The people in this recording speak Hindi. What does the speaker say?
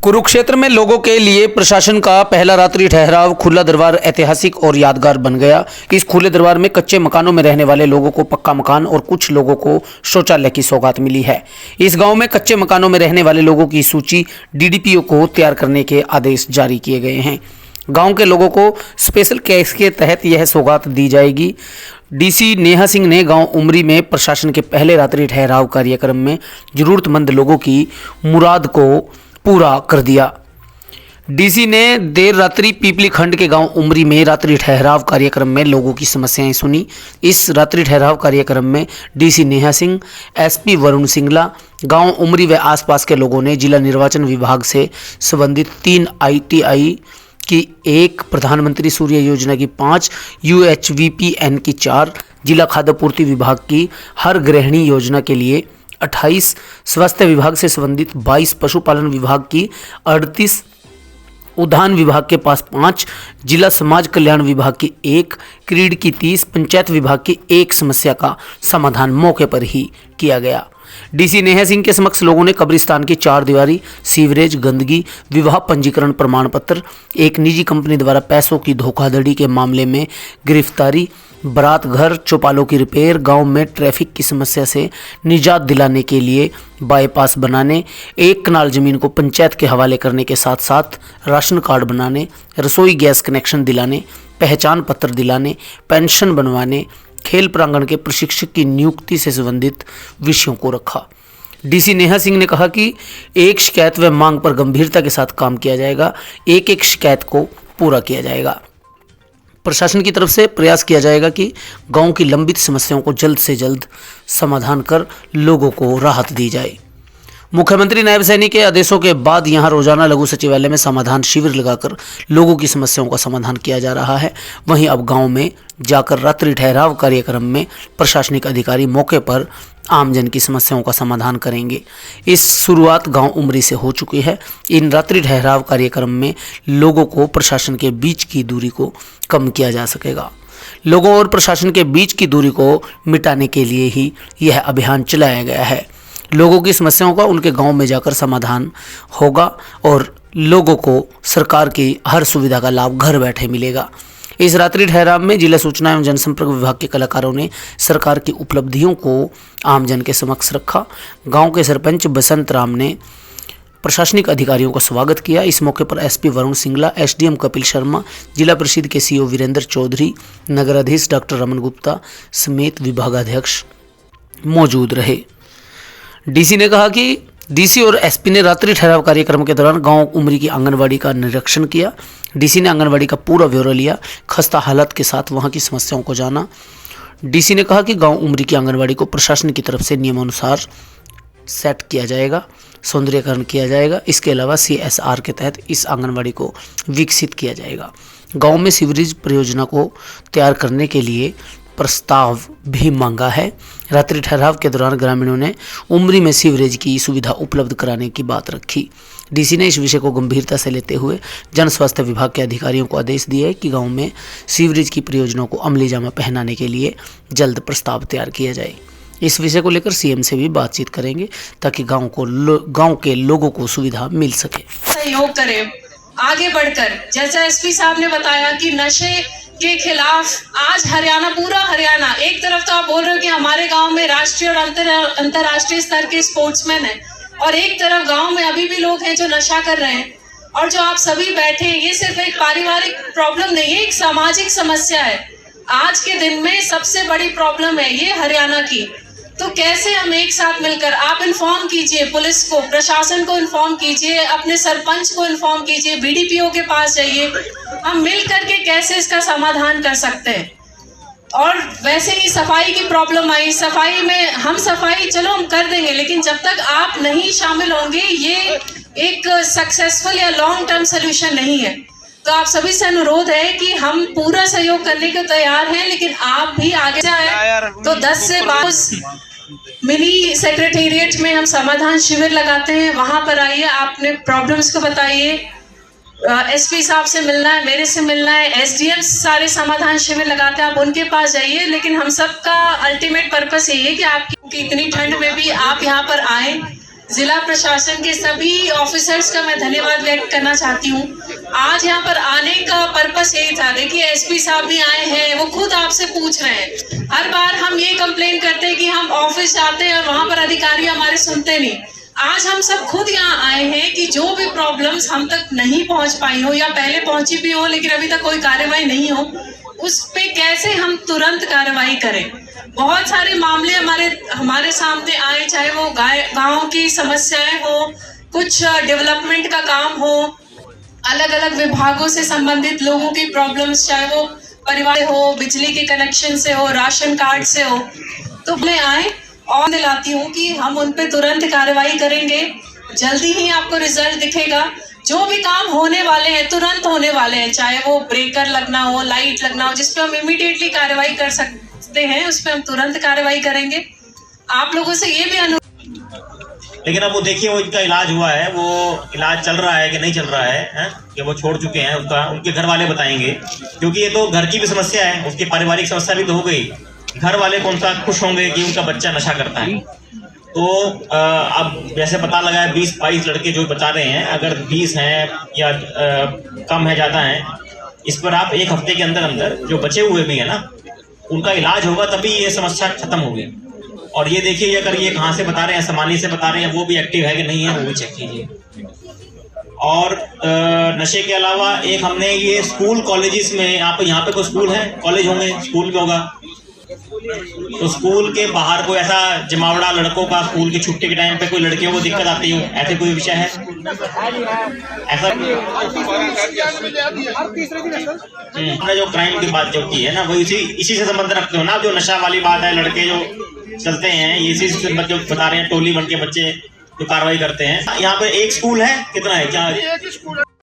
कुरुक्षेत्र में लोगों के लिए प्रशासन का पहला रात्रि ठहराव खुला दरबार ऐतिहासिक और यादगार बन गया। इस खुले दरबार में कच्चे मकानों में रहने वाले लोगों को पक्का मकान और कुछ लोगों को शौचालय की सौगात मिली है। इस गांव में कच्चे मकानों में रहने वाले लोगों की सूची डीडीपीओ को तैयार करने के आदेश जारी किए गए हैं। गांव के लोगों को स्पेशल कैश के तहत यह सौगात दी जाएगी। डीसी नेहा सिंह ने गांव उमरी में प्रशासन के पहले रात्रि ठहराव कार्यक्रम में जरूरतमंद लोगों की मुराद को पूरा कर दिया। डीसी ने देर रात्रि पीपली खंड के गांव उमरी में रात्रि ठहराव कार्यक्रम में लोगों की समस्याएं सुनी। इस रात्रि ठहराव कार्यक्रम में डीसी नेहा सिंह, एसपी वरुण सिंगला, गांव उमरी व आसपास के लोगों ने जिला निर्वाचन विभाग से संबंधित 3 ITI की 1, प्रधानमंत्री सूर्य योजना की 5, UHVPN की 4, जिला खाद्य पूर्ति विभाग की हर गृहिणी योजना के लिए 28, स्वास्थ्य विभाग से संबंधित 22, पशुपालन विभाग की 38, उद्यान विभाग के पास 5, जिला समाज कल्याण विभाग की 1, क्रीड की 30, पंचायत विभाग की 1 समस्या का समाधान मौके पर ही किया गया। डीसी नेहा सिंह के समक्ष लोगों ने कब्रिस्तान की 4 दीवारी, सीवरेज, गंदगी, विवाह पंजीकरण प्रमाण पत्र, एक निजी कंपनी द्वारा पैसों की धोखाधड़ी के मामले में गिरफ्तारी, बारात घर, चौपालों की रिपेयर, गांव में ट्रैफिक की समस्या से निजात दिलाने के लिए बाईपास बनाने, 1 कनाल जमीन को पंचायत के हवाले करने के साथ साथ राशन कार्ड बनाने, रसोई गैस कनेक्शन दिलाने, पहचान पत्र दिलाने, पेंशन बनवाने, खेल प्रांगण के प्रशिक्षक की नियुक्ति से संबंधित विषयों को रखा। डीसी नेहा सिंह ने कहा कि एक शिकायत व मांग पर गंभीरता के साथ काम किया जाएगा, एक शिकायत को पूरा किया जाएगा। प्रशासन की तरफ से प्रयास किया जाएगा कि गांव की लंबित समस्याओं को जल्द से जल्द समाधान कर लोगों को राहत दी जाए। मुख्यमंत्री नायब सैनी के आदेशों के बाद यहां रोजाना लघु सचिवालय में समाधान शिविर लगाकर लोगों की समस्याओं का समाधान किया जा रहा है। वहीं अब गांव में जाकर रात्रि ठहराव कार्यक्रम में प्रशासनिक अधिकारी मौके पर आमजन की समस्याओं का समाधान करेंगे। इस शुरुआत गांव उमरी से हो चुकी है। इन रात्रि ठहराव कार्यक्रम में लोगों को प्रशासन के बीच की दूरी को कम किया जा सकेगा। लोगों और प्रशासन के बीच की दूरी को मिटाने के लिए ही यह अभियान चलाया गया है। लोगों की समस्याओं का उनके गांव में जाकर समाधान होगा और लोगों को सरकार की हर सुविधा का लाभ घर बैठे मिलेगा। इस रात्रि ठहराव में जिला सूचना एवं जनसंपर्क विभाग के कलाकारों ने सरकार की उपलब्धियों को आमजन के समक्ष रखा। गांव के सरपंच बसंत राम ने प्रशासनिक अधिकारियों का स्वागत किया। इस मौके पर एसपी वरुण सिंगला, एसडीएम कपिल शर्मा, जिला परिषद के सीओ वीरेंद्र चौधरी, नगराधीश डॉक्टर रमन गुप्ता समेत विभागाध्यक्ष मौजूद रहे। डीसी ने कहा कि डीसी और एसपी ने रात्रि ठहराव कार्यक्रम के दौरान गांव उमरी की आंगनवाड़ी का निरीक्षण किया। डीसी ने आंगनवाड़ी का पूरा ब्यौरा लिया, खस्ता हालत के साथ वहां की समस्याओं को जाना। डीसी ने कहा कि गांव उमरी की आंगनवाड़ी को प्रशासन की तरफ से नियमानुसार सेट किया जाएगा, सौंदर्यकरण किया जाएगा। इसके अलावा CSR के तहत इस आंगनवाड़ी को विकसित किया जाएगा। गाँव में सीवरेज परियोजना को तैयार करने के लिए प्रस्ताव भी मांगा है। रात्रि ठहराव के दौरान ग्रामीणों ने उमरी में सीवरेज की सुविधा उपलब्ध कराने की बात रखी। डीसी ने इस विषय को गंभीरता से लेते हुए जन स्वास्थ्य विभाग के अधिकारियों को आदेश दिए कि गांव में सीवरेज की परियोजनाओं को अमली जामा पहनाने के लिए जल्द प्रस्ताव तैयार किया जाए। इस विषय को लेकर सीएम से भी बातचीत करेंगे ताकि गाँव के लोगों को सुविधा मिल सके। सहयोग करें आगे बढ़कर, जैसा एसपी साहब ने बताया कि नशे के खिलाफ आज हरियाणा, पूरा हरियाणा, एक तरफ तो आप बोल रहे हो कि हमारे गांव में राष्ट्रीय और अंतर्राष्ट्रीय स्तर के स्पोर्ट्समैन हैं और एक तरफ गांव में अभी भी लोग हैं जो नशा कर रहे हैं। और जो आप सभी बैठे हैं, ये सिर्फ एक पारिवारिक प्रॉब्लम नहीं है, एक सामाजिक समस्या है। आज के दिन में सबसे बड़ी प्रॉब्लम है ये हरियाणा की। तो कैसे हम एक साथ मिलकर, आप इन्फॉर्म कीजिए पुलिस को, प्रशासन को इन्फॉर्म कीजिए, अपने सरपंच को इन्फॉर्म कीजिए, BDPO के पास जाइए, हम मिल करके कैसे इसका समाधान कर सकते हैं। और वैसे ही सफाई की प्रॉब्लम आई, सफाई में हम सफाई चलो हम कर देंगे, लेकिन जब तक आप नहीं शामिल होंगे ये एक सक्सेसफुल या लॉन्ग टर्म सोल्यूशन नहीं है। तो आप सभी से अनुरोध है कि हम पूरा सहयोग करने को तैयार हैं, लेकिन आप भी आगे से आए। तो 10 से 12 मिनी सेक्रेटेरिएट में हम समाधान शिविर लगाते हैं, वहां पर आइए, आपने प्रॉब्लम्स को बताइए। एसपी साहब से मिलना है, मेरे से मिलना है, एसडीएम सारे समाधान शिविर लगाते हैं, आप उनके पास जाइए। लेकिन हम सबका अल्टीमेट पर्पस यही है कि आपकी इतनी ठंड में भी आप यहाँ पर आए जिला प्रशासन के सभी ऑफिसर्स का मैं धन्यवाद व्यक्त करना चाहती हूँ। आज यहाँ पर आने का पर्पस यही था। देखिए एसपी साहब भी आए हैं, वो खुद आपसे पूछ रहे हैं। हर बार हम ये कंप्लेन करते हैं कि हम ऑफिस जाते हैं और वहां पर अधिकारी हमारे सुनते नहीं। आज हम सब खुद यहाँ आए हैं कि जो भी प्रॉब्लम्स हम तक नहीं पहुंच पाई हो या पहले पहुंची भी हो लेकिन अभी तक कोई कार्रवाई नहीं हो, उस पे कैसे हम तुरंत कार्रवाई करें। बहुत सारे मामले हमारे सामने आए, चाहे वो गाँव की समस्याएं हो, कुछ डेवलपमेंट का काम हो, अलग अलग विभागों से संबंधित लोगों की प्रॉब्लम्स, चाहे वो परिवार हो, बिजली के कनेक्शन से हो, राशन कार्ड से हो, तो मैं आए और दिलाती हूँ कि हम उन पे तुरंत कार्रवाई करेंगे। जल्दी ही आपको रिजल्ट दिखेगा। जो भी काम होने वाले हैं तुरंत होने वाले हैं, चाहे वो ब्रेकर लगना हो, लाइट लगना हो, जिस पे हम इमीडिएटली कार्रवाई कर सकते हैं उस पे हम तुरंत कार्रवाई करेंगे। आप लोगों से ये भी लेकिन अब वो देखिए वो इनका इलाज हुआ है, वो इलाज चल रहा है कि नहीं चल रहा है कि वो छोड़ चुके हैं, उसका उनके घर वाले बताएंगे। क्योंकि ये तो घर की भी समस्या है, उसकी पारिवारिक समस्या भी तो हो गई। घर वाले कौन सा खुश होंगे कि उनका बच्चा नशा करता है। तो अब जैसे पता लगा है 20-22 लड़के जो बता रहे हैं, अगर 20 हैं या कम है ज़्यादा हैं, इस पर आप 1 हफ्ते के अंदर अंदर जो बचे हुए भी हैं ना, उनका इलाज होगा तभी ये समस्या खत्म होगी। और ये देखिए अगर ये कहाँ से बता रहे हैं, समानी से बता रहे हैं, वो भी एक्टिव है कि नहीं है वो भी चेक कीजिए। और नशे के अलावा एक हमने ये स्कूल कॉलेजेस में, आप यहाँ पे कोई स्कूल है, कॉलेज होंगे, स्कूल भी होगा, तो स्कूल के बाहर कोई ऐसा जमावड़ा लड़कों का, स्कूल की छुट्टी के टाइम पे कोई लड़कियों को दिक्कत आती हो, ऐसे कोई विषय है ऐसा? हमने जो क्राइम की बात जो की है ना, वो इसी से संबंध रखते हो ना। जो नशा वाली बात है, लड़के जो चलते हैं, इसी से जो बता रहे हैं, टोली बन के बच्चे जो कार्रवाई करते हैं। यहाँ पे एक स्कूल है, कितना है क्या?